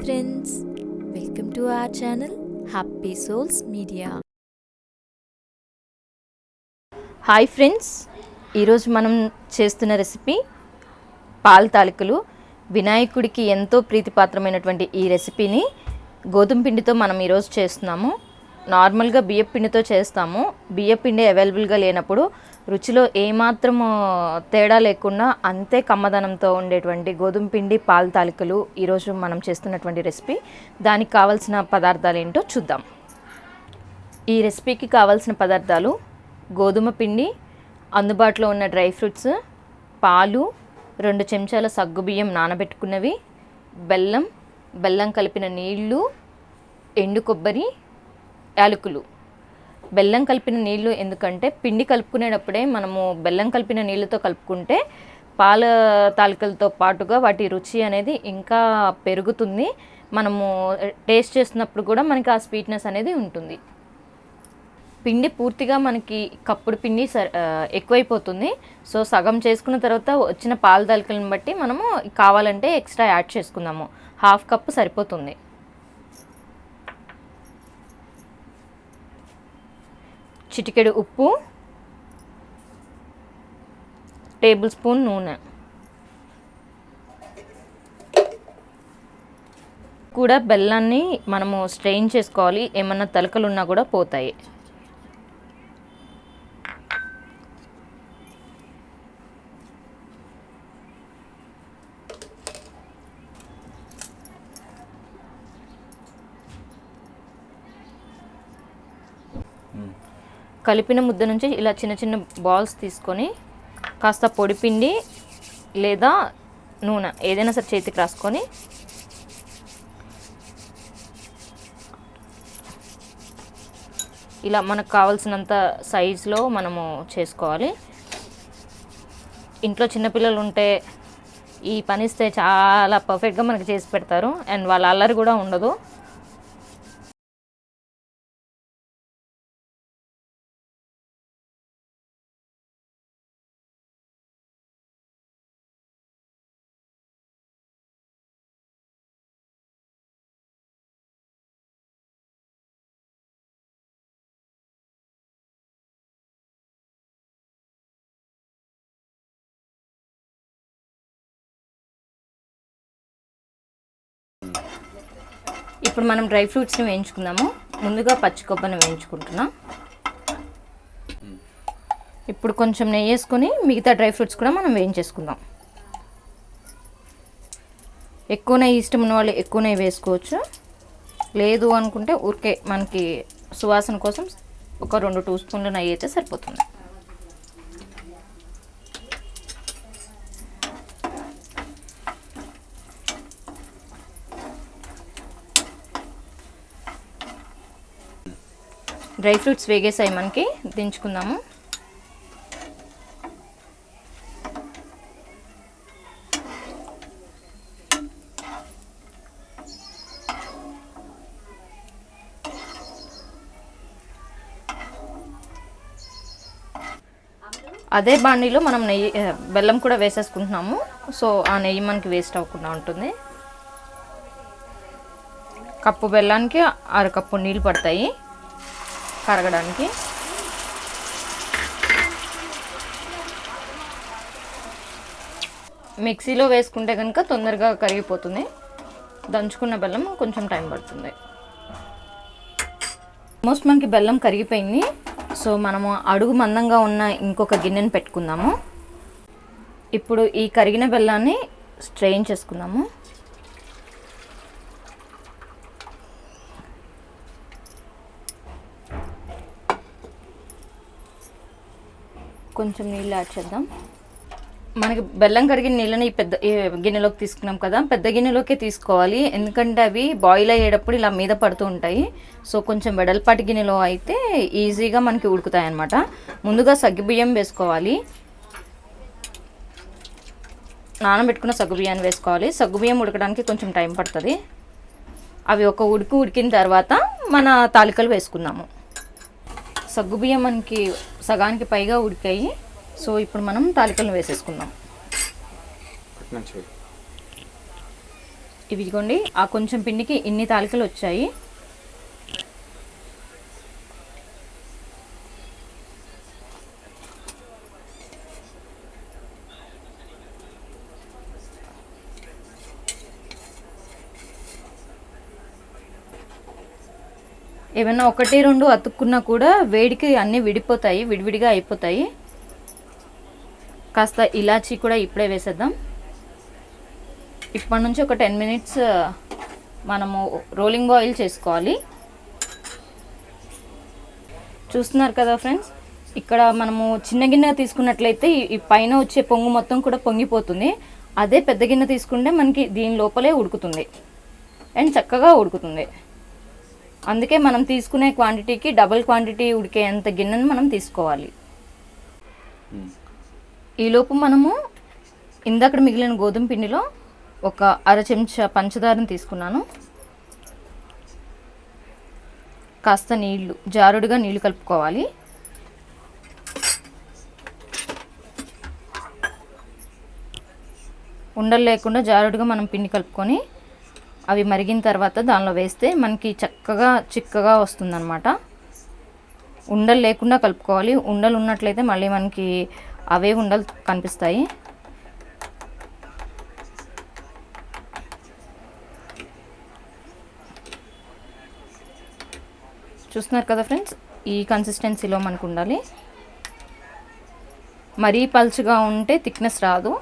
friends, welcome to our channel Happy Souls Media. Hi friends, ఈరోజు మనం చేస్తున్న recipe పాలతాలికలు. వినాయకుడికి ఎంతో ప్రీతిపాత్రమైనటువంటి ఈ రెసిపీని గోధుమ పిండితో మనం ఈరోజు చేస్తున్నాము. నార్మల్గా బియ్యం పిండితో చేస్తాము. బియ్యం పిండి అవైలబుల్గా లేనప్పుడు రుచిలో ఏమాత్రం తేడా లేకుండా అంతే కమ్మదనంతో ఉండేటువంటి గోధుమ పిండి పాలతాలికలు ఈరోజు మనం చేస్తున్నటువంటి రెసిపీ. దానికి కావాల్సిన పదార్థాలు ఏంటో చూద్దాం. ఈ రెసిపీకి కావాల్సిన పదార్థాలు: గోధుమ పిండి, అందుబాటులో ఉన్న డ్రై ఫ్రూట్స్, పాలు, 2 చెంచాల సగ్గుబియ్యం నానబెట్టుకున్నవి, బెల్లం కలిపిన నీళ్ళు, ఎండు కొబ్బరి, యాలకులు. బెల్లం కలిపిన నీళ్ళు ఎందుకంటే పిండి కలుపుకునేటప్పుడే మనము బెల్లం కలిపిన నీళ్ళతో కలుపుకుంటే పాల తాలికలతో పాటుగా వాటి రుచి అనేది ఇంకా పెరుగుతుంది. మనము టేస్ట్ చేస్తున్నప్పుడు కూడా మనకి ఆ స్వీట్నెస్ అనేది ఉంటుంది. పిండి పూర్తిగా మనకి కప్పుడు పిండి ఎక్కువైపోతుంది. సో సగం చేసుకున్న తర్వాత వచ్చిన పాల తాలికలను బట్టి మనము కావాలంటే ఎక్స్ట్రా యాడ్ చేసుకుందాము. 1/2 కప్పు సరిపోతుంది. చిటికెడు ఉప్పు, టేబుల్ స్పూన్ నూనె కూడా. బెల్లాన్ని మనము స్ట్రెయిన్ చేసుకోవాలి, ఏమన్నా తలకలు ఉన్నా కూడా పోతాయి. కలిపిన ముద్ద నుంచి ఇలా చిన్న చిన్న బాల్స్ తీసుకొని కాస్త పొడిపిండి లేదా నూనె ఏదైనా సరే చేతికి రాసుకొని ఇలా మనకు కావాల్సినంత సైజులో మనము చేసుకోవాలి. ఇంట్లో చిన్నపిల్లలు ఉంటే ఈ పని ఇస్తే చాలా పర్ఫెక్ట్గా మనకి చేసి పెడతారు. అండ్ వాళ్ళ అల్లరి కూడా ఉండదు. ఇప్పుడు మనం డ్రై ఫ్రూట్స్ని వేయించుకుందాము. ముందుగా పచ్చి కొబ్బరిని వేయించుకుంటున్నాం. ఇప్పుడు కొంచెం నెయ్యి వేసుకొని మిగతా డ్రై ఫ్రూట్స్ కూడా మనం వేయించేసుకుందాం. ఎక్కువ నెయ్యి ఇష్టం ఉన్న వాళ్ళు ఎక్కువ నెయ్యి వేసుకోవచ్చు. లేదు అనుకుంటే ఊరికే మనకి సువాసన కోసం ఒక 2 స్పూన్ల నెయ్యి అయితే సరిపోతుంది. డ్రై ఫ్రూట్స్ వేగేసాయి, మనకి దించుకుందాము. అదే బాండీలో మనం బెల్లం కూడా వేసేసుకుంటున్నాము. సో ఆ నెయ్యి మనకి వేస్ట్ అవ్వకుండా ఉంటుంది. కప్పు బెల్లానికి 1/2 కప్పు నీళ్ళు పడతాయి కరగడానికి. మిక్సీలో వేసుకుంటే కనుక తొందరగా కరిగిపోతుంది. దంచుకున్న బెల్లం కొంచెం టైం పడుతుంది. ఆల్మోస్ట్ మనకి బెల్లం కరిగిపోయింది. సో మనము అడుగు మందంగా ఉన్న ఇంకొక గిన్నెని పెట్టుకుందాము. ఇప్పుడు ఈ కరిగిన బెల్లాన్ని స్ట్రెయిన్ చేసుకుందాము. కొంచెం నీళ్ళు యాడ్ చేద్దాం. మనకి బెల్లం కరిగిన నీళ్ళని పెద్ద గిన్నెలోకి తీసుకున్నాం కదా, పెద్ద గిన్నెలోకే తీసుకోవాలి. ఎందుకంటే అవి బాయిల్ అయ్యేటప్పుడు ఇలా మీద పడుతూ ఉంటాయి. సో కొంచెం వెడల్పాటి గిన్నెలో అయితే ఈజీగా మనకి ఉడుకుతాయి అన్నమాట. ముందుగా సగ్గుబియ్యం వేసుకోవాలి. నానబెట్టుకున్న సగ్గుబియ్యాన్ని వేసుకోవాలి. సగ్గుబియ్యం ఉడకడానికి కొంచెం టైం పడుతుంది. అవి ఒక ఉడికిన తర్వాత మన తాలికలు వేసుకుందాము. సగ్గుబియ్యం మనకి సగానికి పైగా ఉడికాయి. సో ఇప్పుడు మనం తాలికలను వేసేసుకుందాం. ఇవిగోండి ఆ కొంచెం పిండికి ఇన్ని తాలికలు వచ్చాయి. ఏమన్నా 1-2 అతుక్కున్నా కూడా వేడికి అన్నీ విడిపోతాయి, విడివిడిగా అయిపోతాయి. కాస్త ఇలాచీ కూడా ఇప్పుడే వేసేద్దాం. ఇప్పటి నుంచి ఒక 10 మినిట్స్ మనము రోలింగ్ బాయిల్ చేసుకోవాలి. చూస్తున్నారు కదా ఫ్రెండ్స్, ఇక్కడ మనము చిన్న గిన్నె తీసుకున్నట్లయితే ఈ పైన వచ్చే పొంగు మొత్తం కూడా పొంగిపోతుంది. అదే పెద్ద గిన్నె తీసుకుంటే మనకి దీని లోపలే ఉడుకుతుంది అండ్ చక్కగా ఉడుకుతుంది. అందుకే మనం తీసుకునే క్వాంటిటీకి డబుల్ క్వాంటిటీ ఉడికేంత గిన్నెను మనం తీసుకోవాలి. ఈలోపు మనము ఇందాక మిగిలిన గోధుమ పిండిలో ఒక 1/2 చెంచా పంచదారని తీసుకున్నాను. కాస్త నీళ్లు, జారుడుగా నీళ్లు కలుపుకోవాలి. ఉండలు లేకుండా జారుడుగా మనం పిండి కలుపుకొని అవి మరిగిన తర్వాత దానిలో వేస్తే మనకి చక్కగా చిక్కగా వస్తుందన్నమాట. ఉండలు లేకుండా కలుపుకోవాలి. ఉండలు ఉన్నట్లయితే మళ్ళీ మనకి అవే ఉండలు కనిపిస్తాయి. చూస్తున్నారు కదా ఫ్రెండ్స్, ఈ కన్సిస్టెన్సీలో మనకు ఉండాలి. మరీ పల్చగా ఉంటే థిక్నెస్ రాదు.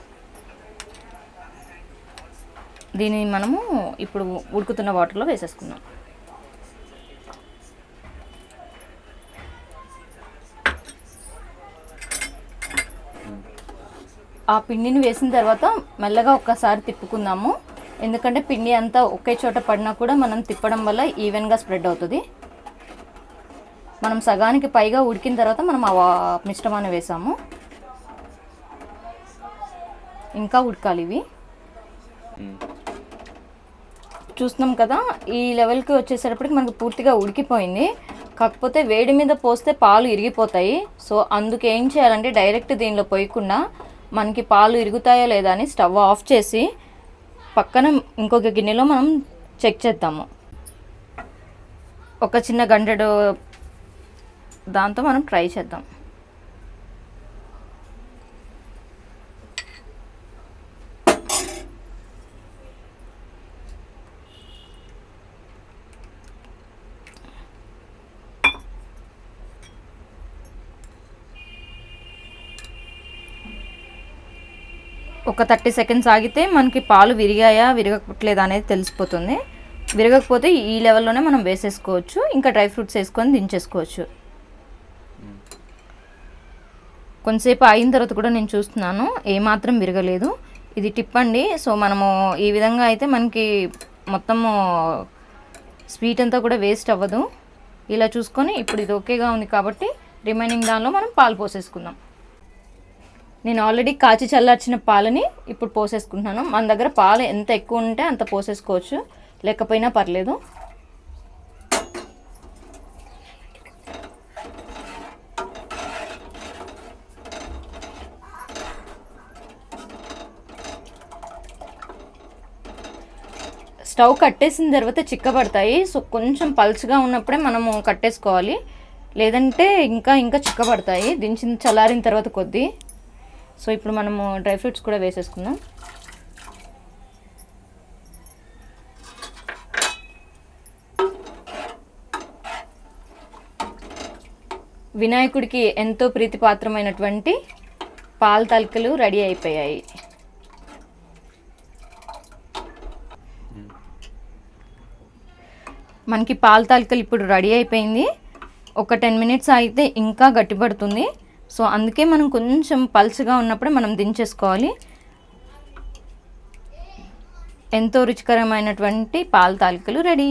దీన్ని మనము ఇప్పుడు ఉడుకుతున్న వాటర్లో వేసేసుకుందాం. ఆ పిండిని వేసిన తర్వాత మెల్లగా ఒక్కసారి తిప్పుకుందాము. ఎందుకంటే పిండి అంతా ఒకే చోట పడినా కూడా మనం తిప్పడం వల్ల ఈవెన్గా స్ప్రెడ్ అవుతుంది. మనం సగానికి పైగా ఉడికిన తర్వాత మనం ఆ మిశ్రమాన్ని వేసాము. ఇంకా ఉడకాలి ఇవి. చూస్తున్నాం కదా, ఈ లెవెల్కి వచ్చేసేటప్పటికి మనకు పూర్తిగా ఉడికిపోయింది. కాకపోతే వేడి మీద పోస్తే పాలు ఇరిగిపోతాయి. సో అందుకే ఏం చేయాలంటే డైరెక్ట్ దీనిలో పోయకుండా మనకి పాలు ఇరుగుతాయా లేదా అని స్టవ్ ఆఫ్ చేసి పక్కన ఇంకొక గిన్నెలో మనం చెక్ చేద్దాము. ఒక చిన్న గంటెడు దాంతో మనం ట్రై చేద్దాం. ఒక 30 సెకండ్స్ ఆగితే మనకి పాలు విరిగాయా విరగట్లేదా అనేది తెలిసిపోతుంది. విరగకపోతే ఈ లెవెల్లోనే మనం వేసేసుకోవచ్చు. ఇంకా డ్రై ఫ్రూట్స్ వేసుకొని దించేసుకోవచ్చు. కొంతసేపు అయిన తర్వాత కూడా నేను చూస్తున్నాను, ఏమాత్రం విరగలేదు. ఇది టిప్ అండి. సో మనము ఈ విధంగా అయితే మనకి మొత్తము స్వీట్ అంతా కూడా వేస్ట్ అవ్వదు. ఇలా చూసుకొని ఇప్పుడు ఇది ఓకేగా ఉంది కాబట్టి రిమైనింగ్ దానిలో మనం పాలు పోసేసుకుందాం. నేను ఆల్రెడీ కాచి చల్లార్చిన పాలని ఇప్పుడు పోసేసుకుంటున్నాను. మన దగ్గర పాలు ఎంత ఎక్కువ ఉంటే అంత పోసేసుకోవచ్చు, లేకపోయినా పర్లేదు. స్టవ్ కట్టేసిన తర్వాత చిక్కబడతాయి. సో కొంచెం పల్చగా ఉన్నప్పుడే మనము కట్టేసుకోవాలి, లేదంటే ఇంకా చిక్కబడతాయి దించిన చల్లారిన తర్వాత కొద్దీ. సో ఇప్పుడు మనము డ్రై ఫ్రూట్స్ కూడా వేసేసుకుందాం. వినాయకుడికి ఎంతో ప్రీతిపాత్రమైనటువంటి పాలతాలికలు రెడీ అయిపోయాయి. మనకి పాలతాలికలు ఇప్పుడు రెడీ అయిపోయింది. ఒక 10 మినిట్స్ అయితే ఇంకా గట్టిపడుతుంది. సో అందుకే మనం కొంచెం పల్చగా ఉన్నప్పుడే మనం దించేసుకోవాలి. ఎంతో రుచికరమైనటువంటి పాలతాలికలు రెడీ.